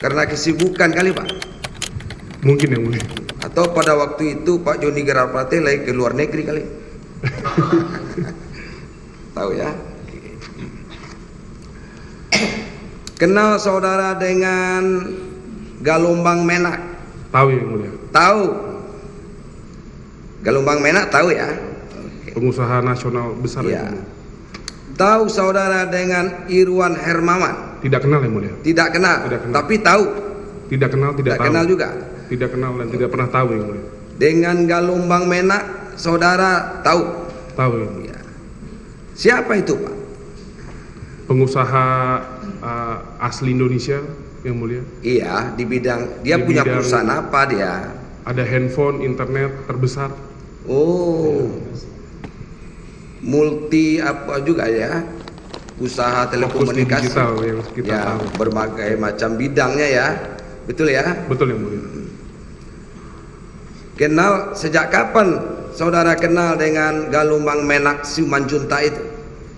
Karena kesibukan kali Pak. Mungkin yang mulia. Atau pada waktu itu Pak Joni Gerarapate lagi ke luar negeri kali. Tahu ya? Kenal saudara dengan Galumbang Menak? Tahu yang mulia. Tahu. Galumbang Menak tahu ya? Pengusaha nasional besar Ya. yang mulia. Tahu saudara dengan Irwan Hermawan? Tidak kenal yang mulia. Tidak kenal, Tidak kenal. tapi tahu. Tidak kenal, tidak tahu. Kenal juga. Tidak kenal dan tidak pernah tahu yang mulia. Dengan Galumbang Menak saudara tahu? Tahu yang mulia. Ya. Siapa itu Pak? Pengusaha asli Indonesia yang mulia. Iya, di bidang dia Di punya bidang- perusahaan apa dia? Ada handphone, internet terbesar. Oh, multi apa juga ya? Usaha Fokus di telekomunikasi. digital yang kita Ya, tahu. berbagai macam bidangnya ya. Betul ya? Betul yang mulia. Kenal sejak kapan saudara kenal dengan Galumbang Menak Simanjunta itu?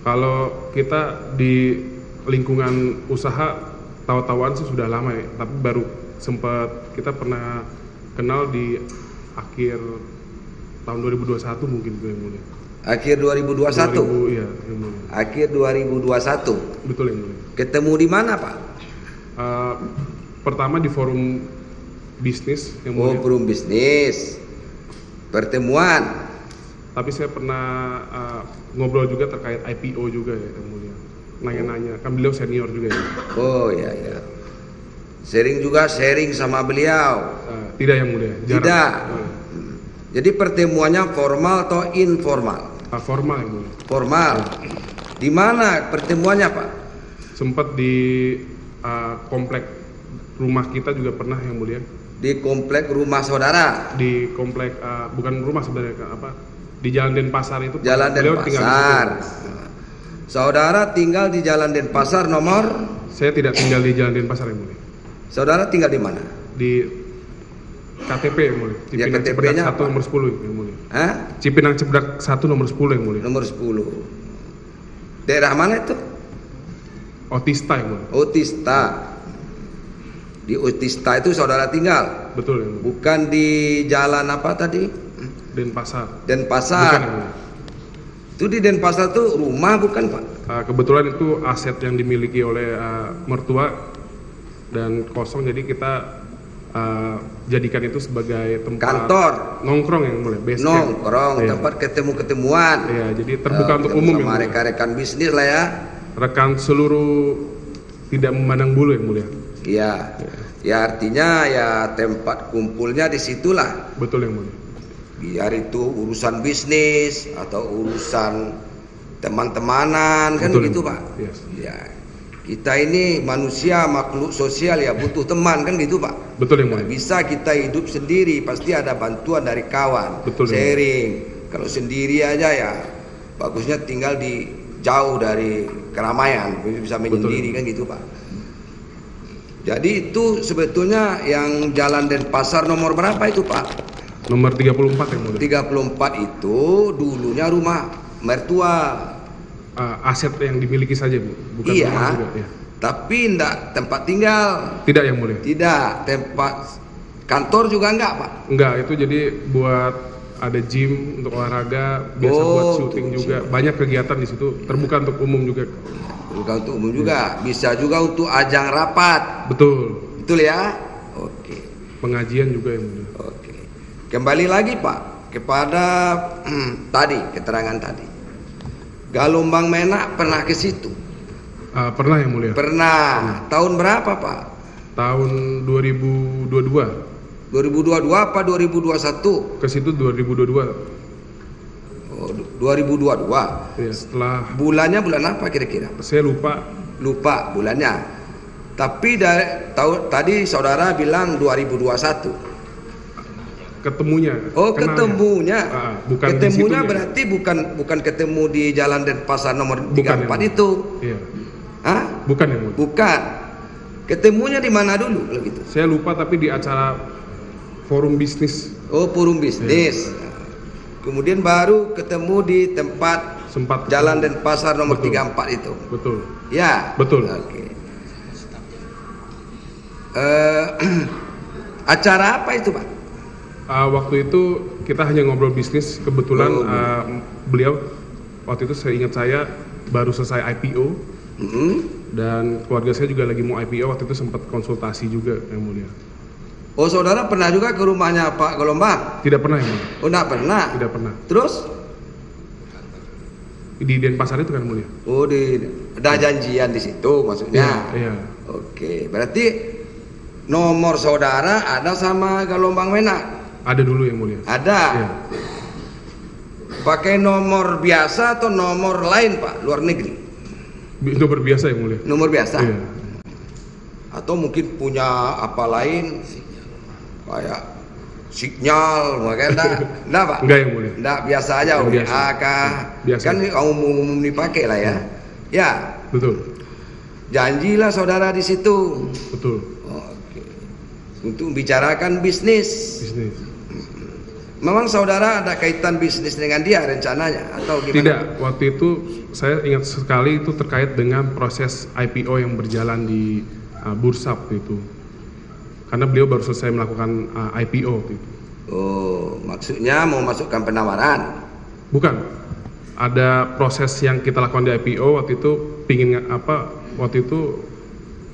Kalau kita di lingkungan usaha tahu-tahuan sih sudah lama ya, tapi baru sempat kita pernah kenal di akhir tahun 2021 mungkin yang mulia. Akhir 2021. 2000, iya, yang mulia. Akhir 2021. Betul yang mulia. Ketemu di mana, Pak? Pertama di forum bisnis yang Oh, mulia. forum bisnis. Pertemuan. Tapi saya pernah ngobrol juga terkait IPO juga ya yang mulia. Nanya-nanya, kan beliau senior juga ya. Oh ya ya. Sharing sama beliau. Tidak yang mulia. Jarang. Tidak. Jadi pertemuannya formal atau informal? Formal yang mulia. Formal. Di mana pertemuannya, Pak? Sempat di komplek rumah kita juga pernah yang mulia. Di komplek rumah saudara. Di komplek bukan rumah sebenarnya apa? Di Jalan Denpasar itu. Jalan beliau tinggal di Denpasar. situ. Saudara tinggal di Jalan Denpasar nomor? Saya tidak tinggal di Jalan Denpasar yang mulia. Saudara tinggal di mana? Di KTP yang mulia. Ya, Cipinang KTP-nya Cipedak 1 apa? nomor 10 yang mulia. Hah? Cipinang Cipedak 1 nomor 10 yang mulia. Nomor 10. Daerah mana itu? Otista yang mulia. Otista. Di Otista itu saudara tinggal? Betul yang mulia. Bukan di jalan apa tadi? Denpasar. Denpasar. Bukan yang mulia. Itu di Denpasar tuh rumah bukan, Pak? Kebetulan itu aset yang dimiliki oleh mertua dan kosong, jadi kita jadikan itu sebagai tempat Kantor. nongkrong yang mulai base camp. Nongkrong, Iya. tempat ketemu-ketemuan. Iya, jadi terbuka untuk Ketemu umum yang sama mulia. rekan-rekan bisnis lah ya. Rekan seluruh tidak memandang bulu yang mulia. Iya. Ya artinya ya tempat kumpulnya di situlah. Betul yang mulia. Biar itu urusan bisnis atau urusan teman-temanan kan Betul, gitu, yang Pak. mulia. Yes. Ya. Kita ini manusia makhluk sosial ya, butuh teman kan gitu, Pak. Betul yang Nggak mulia. bisa kita hidup sendiri, pasti ada bantuan dari kawan. Betul, sharing. Kalau sendiri aja ya bagusnya tinggal di jauh dari keramaian, bisa menyendiri kan gitu, Pak. Jadi itu sebetulnya yang Jalan Denpasar nomor berapa itu, Pak? Nomor 34 yang mulia. 34 itu dulunya rumah mertua. Aset yang dimiliki saja, Bu. Bukan Iya. rumah juga. Ya. Tapi enggak tempat tinggal. Tidak yang mulia. Tidak, tempat kantor juga enggak, Pak. Enggak, itu jadi buat ada gym untuk olahraga, biasa Oh, buat syuting tuh, juga. Banyak kegiatan di situ, terbuka untuk umum juga. Bukan untuk umum juga, bisa juga untuk ajang rapat. Betul. Betul ya? Oke. Pengajian juga yang mulia. Oke. Kembali lagi, Pak, kepada tadi keterangan tadi. Galumbang Menak pernah ke situ? Pernah yang mulia. Pernah. Tahun berapa, Pak? Tahun 2022. 2022 apa 2021? Ke situ 2022. Oh, 2022. Ya, setelah Bulannya bulan apa kira-kira? saya lupa. Lupa bulannya. Tapi tadi saudara bilang 2021. Ketemunya. Oh, kenalnya. ketemunya. Bukan di Ketemunya situnya. berarti bukan ketemu di Jalan Denpasar nomor Bukan 34 yang itu. Iya. Hah? Bukan yang mulia. Bukan. Ketemunya di mana dulu kalau gitu? Saya lupa, tapi di acara forum bisnis Oh, forum bisnis. Kemudian baru ketemu di tempat sempat Jalan Denpasar nomor Betul. 34 itu. Betul. Ya. Betul. Oke. Eh, acara apa itu, Pak? Waktu itu kita hanya ngobrol bisnis. Kebetulan beliau waktu itu saya baru selesai IPO. Dan keluarga saya juga lagi mau IPO, waktu itu sempat konsultasi juga, Yang Mulia. Oh, saudara pernah juga ke rumahnya Pak Gelombang? Tidak pernah, Yang Mulia. Oh, enggak pernah? Tidak pernah. Terus? Di Denpasar itu kan, Yang Mulia. Oh, ada janjian di situ maksudnya? Iya. Oke, berarti nomor saudara ada sama Gelombang Menak? Ada dulu, Yang Mulia. Ada? Iya. Pakai nomor biasa atau nomor lain, Pak, luar negeri? Nomor biasa, Yang Mulia. Nomor biasa? Iya. Atau mungkin punya apa lain kayak sinyal, makanya enggak Pak? Enggak, Yang Mulia. Enggak, biasa aja, WA kah? Biasa. Kan umum dipakai lah ya. Ya. Betul. Janjilah saudara di situ. Betul. Oke. Untuk bicarakan bisnis. Bisnis. Memang saudara ada kaitan bisnis dengan dia rencananya atau gimana? Tidak, waktu itu saya ingat sekali itu terkait dengan proses IPO yang berjalan di bursa waktu itu. Karena beliau baru selesai melakukan IPO waktu itu. Oh, maksudnya mau masukkan penawaran? Bukan. Ada proses yang kita lakukan di IPO waktu itu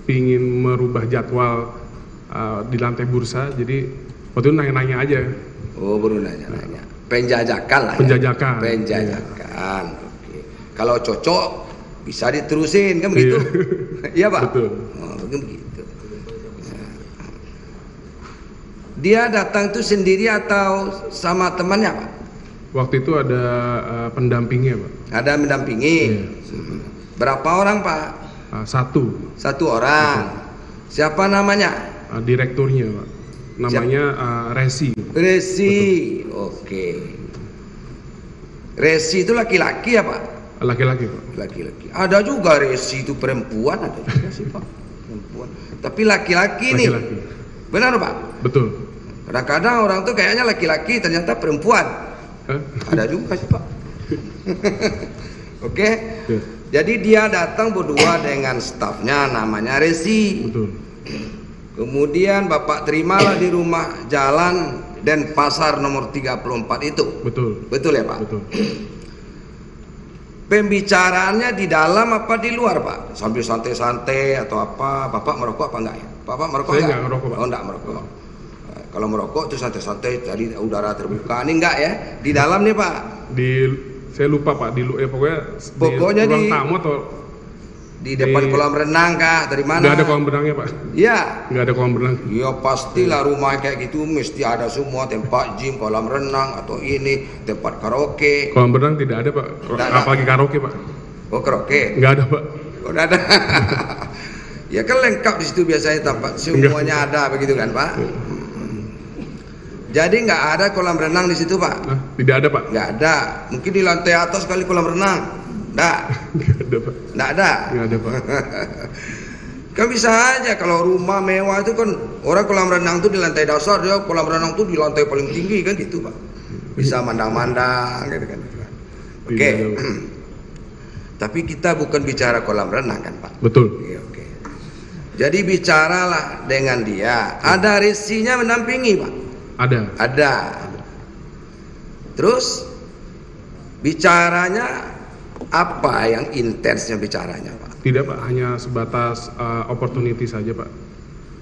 pingin merubah jadwal di lantai bursa. Jadi waktu itu nanya-nanya aja. Oh, baru nanya-nanya. Penjajakan lah. Penjajakan. Ya? Penjajakan. Oke. Kalau cocok bisa diterusin kan begitu? Iya, Pak. Betul. Oh, begitu. Dia datang itu sendiri atau sama temannya, Pak? Waktu itu ada pendampingnya, Pak. Ada mendampingi. Iya. Berapa orang, Pak? Satu. Satu orang. Betul. Siapa namanya? Direkturnya, Pak. Namanya Resi. Resi. Oke. Resi itu laki-laki ya, Pak? Laki-laki, Pak. Laki-laki. Ada juga Resi itu perempuan, ada juga sih, Pak. Perempuan. Tapi laki-laki nih. Laki-laki. Benar, Pak? Betul. Kadang-kadang orang tuh kayaknya laki-laki ternyata perempuan. Ada juga sih, Pak. Oke. Ya. Jadi dia datang berdua dengan stafnya namanya Resi. Betul. Kemudian Bapak terimalah di rumah Jalan Denpasar nomor 34 itu. Betul. Betul ya, Pak? Betul. Pembicaraannya di dalam apa di luar, Pak? Sambil santai-santai atau apa? Bapak merokok apa enggak ya? Bapak merokok Saya enggak? enggak merokok, Pak. Oh, enggak merokok. Kalau merokok itu santai-santai, tadi udara terbuka. Ini enggak ya? Di dalam nih, Pak? Saya lupa, Pak. Pokoknya di ruang di tamu atau di depan kolam renang kah? Dari mana? nggak ada kolam renangnya, Pak. Iya. Nggak ada kolam renang. Ya pastilah rumah kayak gitu mesti ada semua, tempat gym, kolam renang atau ini tempat karaoke. Kolam renang tidak ada, Pak. Tidak ada. Apalagi karaoke, Pak. Oh, karaoke? Nggak ada, Pak. Oh, nggak ada. Ya kan lengkap di situ biasanya tempat semuanya ada begitu kan, Pak? Jadi nggak ada kolam renang di situ, Pak? Nah, tidak ada, Pak. Nggak ada. Mungkin di lantai atas kali kolam renang. Nggak. Nggak ada, Pak. Nggak ada. Nggak ada, Pak. Kan bisa aja kalau rumah mewah itu kan orang kolam renang tuh di lantai dasar, dia kolam renang tuh di lantai paling tinggi kan gitu, Pak. Bisa mandang-mandang gitu kan. Oke. Tapi kita bukan bicara kolam renang kan, Pak? Betul. Oke. Jadi bicaralah dengan dia. Ada Resinya mendampingi, Pak? Ada. Ada. Terus bicaranya apa yang intensnya bicaranya, Pak? Tidak, Pak. Hanya sebatas opportunity saja, Pak.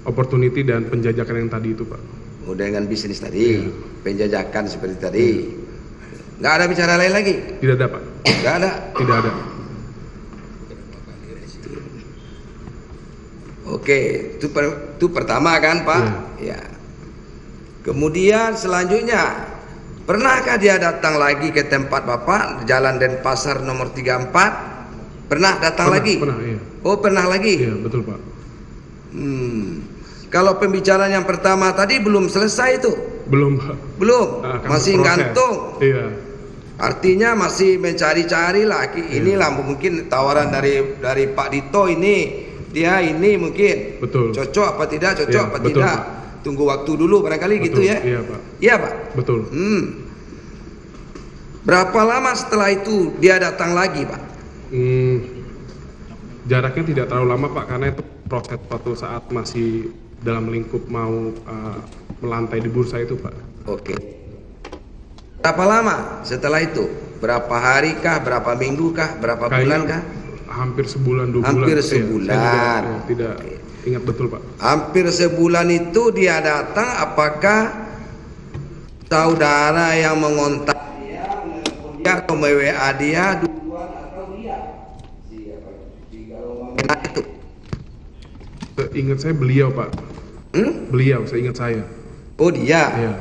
Opportunity dan penjajakan yang tadi itu, Pak. Oh, dengan bisnis tadi, penjajakan seperti tadi. Nggak ada bicara lain lagi? Tidak ada, Pak. Nggak ada? Tidak ada. Oke, itu pertama kan, Pak? Ya. Kemudian selanjutnya, pernahkah dia datang lagi ke tempat Bapak, Jalan Denpasar nomor 34? Pernah datang lagi? Pernah, iya. Oh, pernah lagi? Iya, betul, Pak. Kalau pembicaraan yang pertama tadi belum selesai itu? Belum, Pak. Belum, masih proses. gantung. Iya. Artinya masih mencari-cari lagi. Inilah mungkin tawaran dari Pak Dito ini. Dia ini mungkin. Betul. Cocok apa tidak, cocok apa betul, tidak. Pak. Tunggu waktu dulu barangkali Betul, gitu ya. Iya, Pak. Iya, Pak. Betul. Berapa lama setelah itu dia datang lagi, Pak? Jaraknya tidak terlalu lama, Pak, karena itu proses waktu saat masih dalam lingkup mau melantai di bursa itu, Pak. Oke. Berapa lama setelah itu? Berapa hari kah? Berapa minggu kah? Berapa bulan kah? Hampir sebulan, 2 bulan. Hampir Iya, sebulan. saya tidak ingat betul, Pak. Hampir sebulan itu dia datang, apakah saudara yang mengontak dia atau WA dia duluan atau dia? Itu. Ingat saya beliau, Pak. Beliau, saya ingat saya. Oh dia. Iya.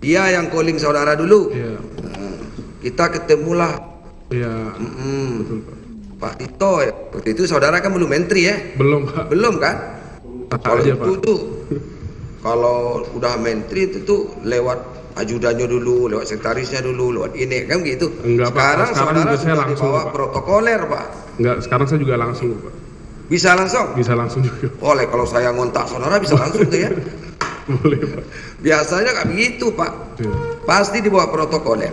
Dia yang calling saudara dulu. Iya. Kita ketemulah. Iya. Betul, Pak. Pak Tito ya. Waktu itu saudara kan belum menteri ya? Belum, Pak. Belum kan? Kalau Aja, itu Pak. tuh kalau udah menteri itu tuh lewat ajudannya dulu, lewat sekretarisnya dulu, lewat ini kan gitu. Enggak, Pak. Sekarang saudara juga saya sudah langsung, dibawa Pak. protokoler, Pak. Enggak, sekarang saya juga langsung, Pak. Bisa langsung? Bisa langsung juga. Boleh, kalau saya ngontak saudara bisa langsung tuh ya. Boleh, Pak. Biasanya nggak begitu, Pak. Iya. Pasti dibawa protokoler.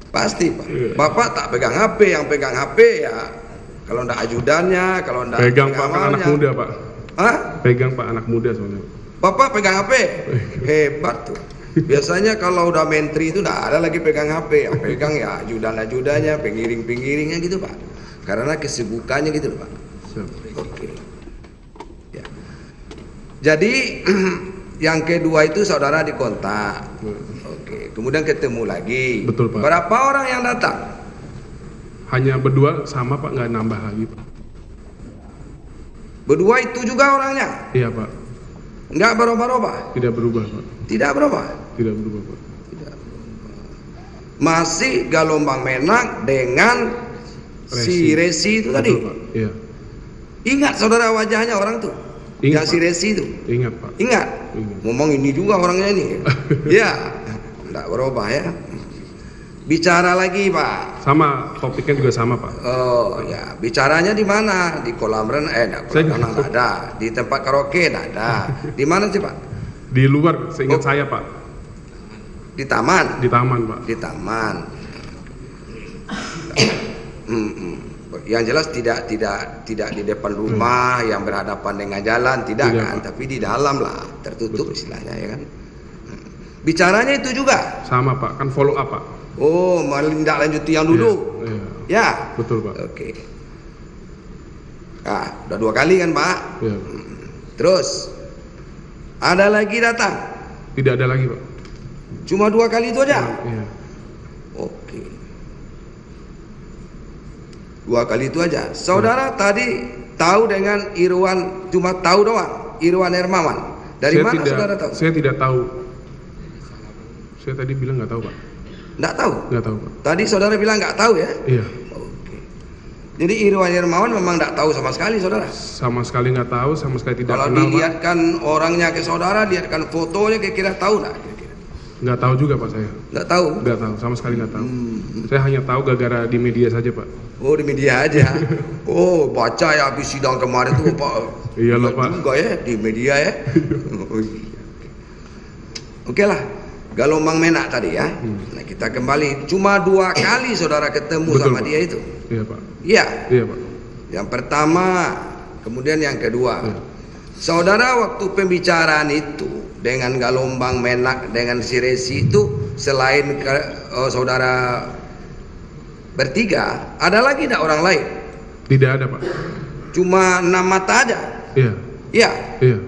Pasti, Pak. Iya. Bapak tak pegang HP, yang pegang HP ya kalau ndak ajudannya, kalau ndak Pegang, Pak, kan anak pengawalnya. muda, Pak. Hah? Pegang, Pak, anak muda soalnya. Bapak pegang HP? Hebat tuh. Biasanya kalau udah menteri itu nggak ada lagi pegang HP, yang pegang ya ajudan-ajudannya, pengiring-pengiringnya gitu, Pak. Karena kesibukannya gitu loh, Pak. Siap. Oke. Ya. Jadi yang kedua itu saudara dikontak. Oke. Kemudian ketemu lagi. Betul, Pak. Berapa orang yang datang? Hanya berdua sama, Pak, nggak nambah lagi, Pak. Berdua itu juga orangnya? Iya, Pak. Nggak berubah-ubah? Tidak berubah, Pak. Tidak berubah? Tidak berubah, Pak. Masih Galombang Menak dengan si Resi itu tadi. Betul, Pak. Iya. Ingat saudara wajahnya orang tuh? Ingat, Yang si Pak. Resi itu? Ingat, Pak. Ingat? Ingat. Ngomong ini juga orangnya ini. Ya, enggak berubah ya. Bicara lagi, Pak. Sama, topiknya juga sama, Pak. Oh ya, bicaranya di mana? Di kolam renang? Enggak, kolam Saya renang nggak enggak ada. Di tempat karaoke enggak ada. Di mana sih, Pak? Di luar, seingat Oh. saya, Pak. Di taman. Di taman, Pak. Di taman. Yang jelas tidak di depan rumah yang berhadapan dengan jalan, tidak Tidak, kan? Pak. Tapi di dalam lah, tertutup istilahnya ya kan. Bicaranya itu juga. Sama, Pak. Kan follow up, Pak. Oh, menindaklanjuti yang dulu. Iya. Ya. Betul, Pak. Oke. Nah, udah 2 kali kan, Pak? Iya. Terus ada lagi datang. Tidak ada lagi, Pak. Cuma 2 kali itu aja. Iya. Oke. 2 kali itu aja. Saudara tadi tahu dengan Irwan, cuma tahu doang, Irwan Hermawan. Dari mana saudara tahu? Saya tidak tahu. Saya tadi bilang nggak tahu, Pak. Nggak tahu. Nggak tahu, Pak. Tadi saudara bilang nggak tahu ya? Iya. Oke. Jadi Irwan Hermawan memang nggak tahu sama sekali saudara. Sama sekali nggak tahu, sama sekali tidak Kalau kenal, Pak. dilihatkan orangnya ke saudara, lihatkan fotonya, kira-kira tahu nggak? Kira-kira? Nggak tahu juga, Pak, saya. Nggak tahu. Nggak tahu, sama sekali nggak tahu. Saya hanya tahu gara-gara di media saja, Pak. Oh, di media aja. Oh, baca ya habis sidang kemarin tuh, Pak. Iyalah, Lihat Pak. juga ya di media ya. Oh, iya. Oke lah. Galombang Menak tadi ya. Nah, kita kembali. Cuma 2 kali saudara ketemu Betul, sama Pak. dia itu. Iya, Pak. Iya. Iya, Pak. Yang pertama, kemudian yang kedua. Iya. Saudara waktu pembicaraan itu dengan Galombang Menak dengan si Resi itu selain saudara bertiga, ada lagi tidak orang lain? Tidak ada, Pak. Cuma 6 mata aja. Iya. Iya. Iya.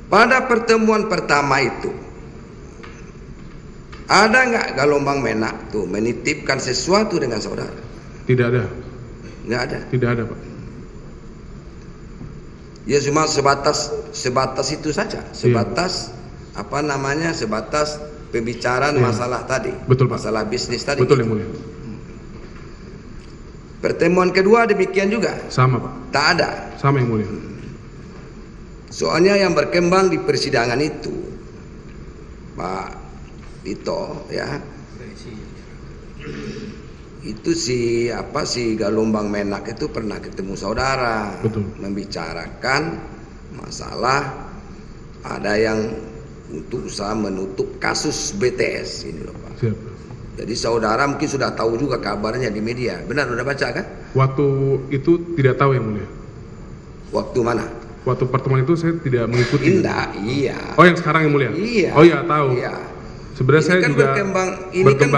Pada pertemuan pertama itu, ada nggak Galombang Menak tuh menitipkan sesuatu dengan saudara? Tidak ada. Nggak ada. Tidak ada, Pak. Ya cuma sebatas itu saja. Sebatas apa namanya? Sebatas pembicaraan Iya. masalah tadi. Betul, Pak. Masalah bisnis tadi. Betul, Yang Mulia. Pertemuan kedua demikian juga. Sama, Pak. Tak ada. Sama, Yang Mulia. Soalnya yang berkembang di persidangan itu, Pak Tito ya, itu si Galombang Menak itu pernah ketemu saudara. Betul. Membicarakan masalah ada yang untuk usaha menutup kasus BTS ini loh, Pak. Siap. Jadi saudara mungkin sudah tahu juga kabarnya di media. Benar, udah baca kan? Waktu itu tidak tahu, Yang Mulia. Waktu mana? Waktu pertemuan itu saya tidak mengikuti. Enggak, iya. Oh, yang sekarang yang mulia? Iya. Oh iya, tahu. Iya. Sebenarnya saya kan juga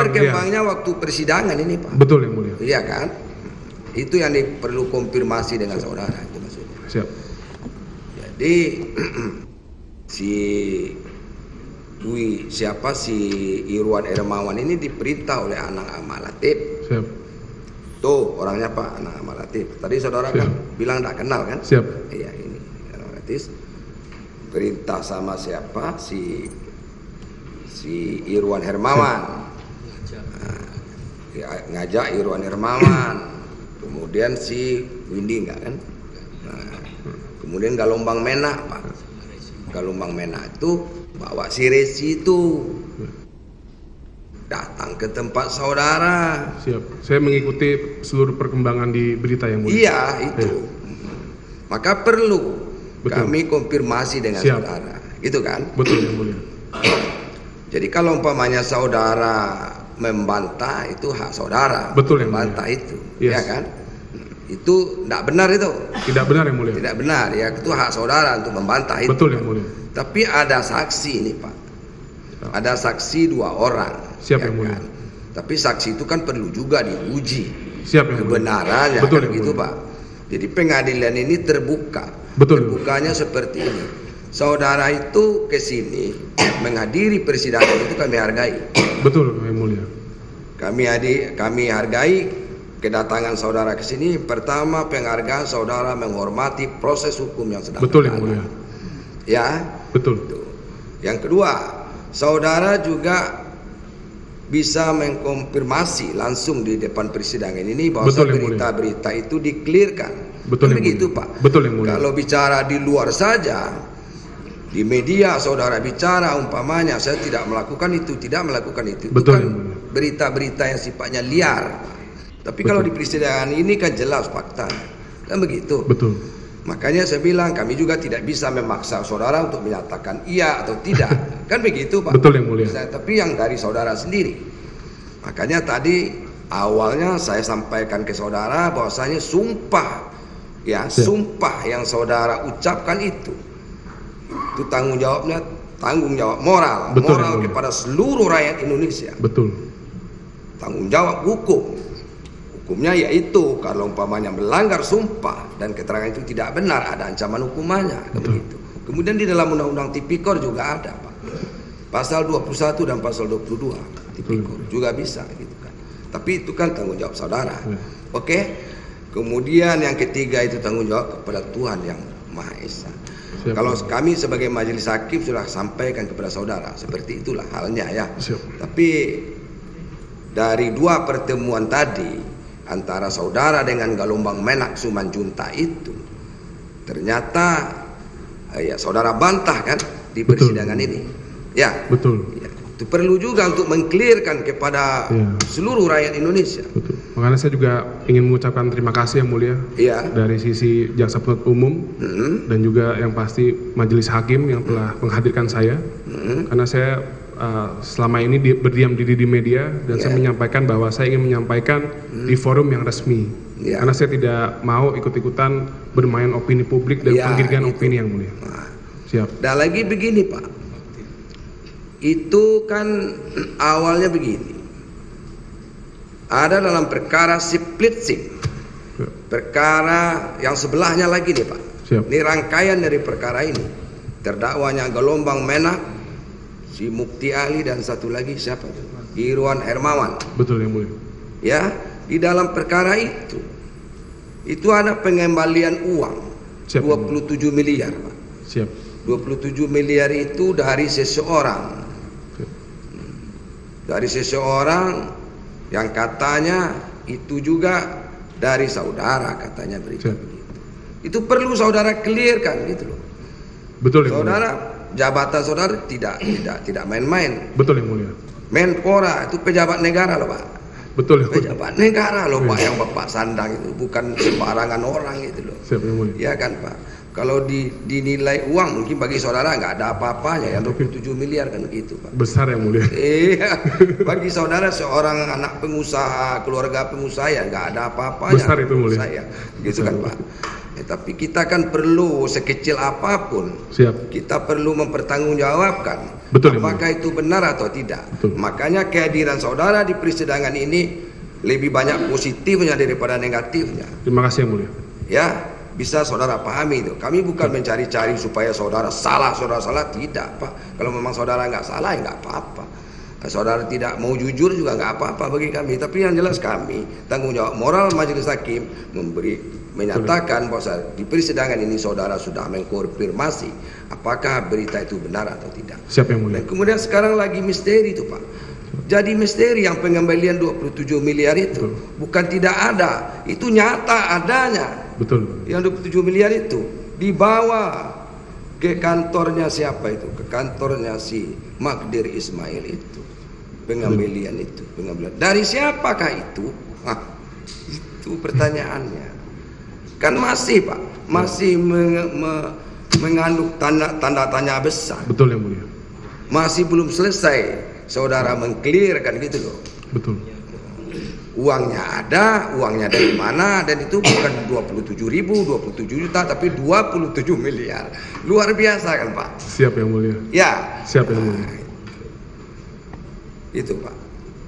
berkembangnya waktu persidangan ini, Pak. Betul yang mulia. Iya kan? Itu yang perlu konfirmasi dengan saudara itu maksudnya. Siap. Jadi si Irwan Hermawan ini diperintah oleh Anang Ahmad Latif. Siap. Tuh orangnya Pak Anang Ahmad Latif. Tadi saudara kan bilang tak kenal kan? Siap. Iya ini Anang Latif. Perintah sama siapa? Si Irwan Hermawan. Ngajak Irwan Hermawan. Kemudian si Windy enggak kan? Kemudian Galombang Mena, Pak. Galombang Mena itu bawa si Resi itu datang ke tempat saudara. Siap. Saya mengikuti seluruh perkembangan di berita yang mulia. Iya itu. Maka perlu kami konfirmasi dengan saudara, gitu kan? Betul yang mulia. Jadi kalau umpamanya saudara membantah itu hak saudara. Betul yang membantah mulia. Itu, yes. Ya kan? Itu tidak benar itu. Tidak benar yang mulia. Tidak benar ya, itu hak saudara untuk membantah itu. Betul yang mulia. Tapi ada saksi ini Pak. Ada saksi 2 orang. Siap yang mulia. Kan? Tapi saksi itu kan perlu juga diuji. Siap yang kebenarannya. Betul kan gitu Pak. Jadi pengadilan ini terbuka. Betul. Terbukanya seperti ini. Saudara itu ke sini menghadiri persidangan itu kami hargai. Betul yang mulia. Kami hargai kedatangan saudara ke sini. Pertama, penghargaan saudara menghormati proses hukum yang sedang betul yang mulia. Ya. Betul. Tuh. Yang kedua, saudara juga bisa mengkonfirmasi langsung di depan persidangan ini bahwa berita-berita itu diklirkan. Betul yang begitu, mulia. Pak. Betul yang mulia. Kalau bicara di luar saja, di media saudara bicara umpamanya saya tidak melakukan itu, tidak melakukan itu. Betul. Itu kan berita-berita yang sifatnya liar. Tapi kalau di persidangan ini kan jelas fakta. Kan begitu. Betul. Makanya saya bilang kami juga tidak bisa memaksa saudara untuk menyatakan iya atau tidak. Kan begitu, Pak. Betul yang mulia. Tapi yang dari saudara sendiri. Makanya tadi awalnya saya sampaikan ke saudara bahwasanya sumpah sumpah yang saudara ucapkan itu tanggung jawab moral. Betul, moral kepada seluruh rakyat Indonesia. Betul. Tanggung jawab hukumnya yaitu kalau umpamanya melanggar sumpah dan keterangan itu tidak benar ada ancaman hukumannya. Begitu. Kemudian di dalam undang-undang tipikor juga ada, Pak. Pasal 21 dan pasal 22 tipikor juga bisa gitu kan. Tapi itu kan tanggung jawab saudara. Oke? Kemudian yang ketiga itu tanggung jawab kepada Tuhan yang Maha Esa. Siap. Kalau kami sebagai majelis hakim sudah sampaikan kepada saudara, seperti itulah halnya ya. Siap. Tapi dari 2 pertemuan tadi antara saudara dengan Galombang Menak Sumanjunta itu ternyata saudara bantah kan di persidangan ini. Ya. Betul. Ya. Itu perlu juga untuk mengklirkan kepada seluruh rakyat Indonesia. Betul. Makanya saya juga ingin mengucapkan terima kasih yang mulia dari sisi jaksa penuntut umum dan juga yang pasti majelis hakim yang telah menghadirkan saya karena saya selama ini berdiam diri di media dan saya menyampaikan bahwa saya ingin menyampaikan di forum yang resmi karena saya tidak mau ikut-ikutan bermain opini publik dan penggiringan opini yang mulia. Siap. Dan lagi begini Pak, itu kan awalnya begini, ada dalam perkara Siplitsing, perkara yang sebelahnya lagi nih Pak. Siap. Ini rangkaian dari perkara ini, terdakwanya Galombang Menak, si Mukti Ali dan satu lagi siapa itu? Irwan Hermawan. Betul yang mulia. Ya, di dalam perkara itu ada pengembalian uang. Siap, 27 miliar Pak. Siap. 27 miliar itu dari seseorang. Dari seseorang yang katanya itu juga dari saudara katanya berita begitu. Itu perlu saudara clearkan gitu loh. Betul yang saudara mulia. Jabatan saudara tidak main-main. Betul yang mulia. Menpora itu pejabat negara loh Pak. Betul yang mulia. Pejabat negara loh Pak yang Bapak sandang itu bukan sembarangan orang gitu loh. Siap yang mulia. Iya kan Pak. Kalau dinilai uang mungkin bagi saudara nggak ada apa-apanya yang 27 miliar kan gitu Pak. Besar yang mulia. Iya. Bagi saudara seorang anak pengusaha, keluarga pengusaha ya nggak ada apa-apanya. Besar itu mulia. Saya. Gitu kan Pak. Tapi kita kan perlu sekecil apapun, kita perlu mempertanggungjawabkan apakah itu benar atau tidak. Makanya kehadiran saudara di persidangan ini lebih banyak positifnya daripada negatifnya. Terima kasih yang mulia. Ya, bisa saudara pahami itu. Kami bukan mencari-cari supaya saudara salah, tidak Pak. Kalau memang saudara nggak salah ya nggak apa-apa. Saudara tidak mau jujur juga nggak apa-apa bagi kami. Tapi yang jelas kami tanggung jawab moral majelis hakim menyatakan bahwa di persidangan ini saudara sudah mengkonfirmasi apakah berita itu benar atau tidak. Siapa yang mulia? Dan kemudian sekarang lagi misteri itu Pak. Jadi misteri yang pengembalian 27 miliar itu bukan tidak ada, itu nyata adanya. Betul. Yang 27 miliar itu dibawa ke kantornya siapa itu? Ke kantornya si Magdir Ismail itu. Pengembalian itu, pengembalian. Dari siapakah itu? Itu pertanyaannya. Kan masih Pak, masih mengandung tanda tanya besar. Betul yang mulia. Masih belum selesai saudara mengklirkan gitu loh. Betul. Uangnya ada, uangnya dari mana, dan itu bukan 27 juta tapi 27 miliar. Luar biasa kan Pak? Siap yang mulia. Ya. Siap yang mulia. Itu Pak.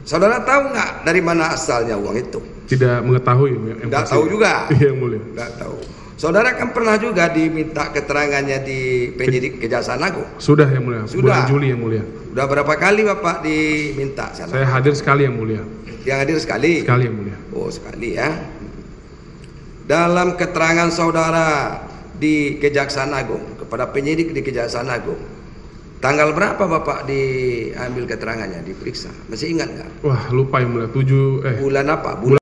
Saudara tahu nggak dari mana asalnya uang itu? Tidak mengetahui. Tidak tahu juga. Yang mulia. Tidak tahu. Saudara kan pernah juga diminta keterangannya di penyidik Kejaksaan Agung. Sudah yang mulia. Sudah. Bulan Juli yang mulia. Sudah berapa kali Bapak diminta sana? Saya hadir sekali yang mulia. Yang hadir sekali? Sekali yang mulia. Oh sekali ya. Dalam keterangan saudara di Kejaksaan Agung kepada penyidik di Kejaksaan Agung, tanggal berapa Bapak diambil keterangannya, diperiksa? Masih ingat nggak? Wah lupa yang mulia. Bulan apa?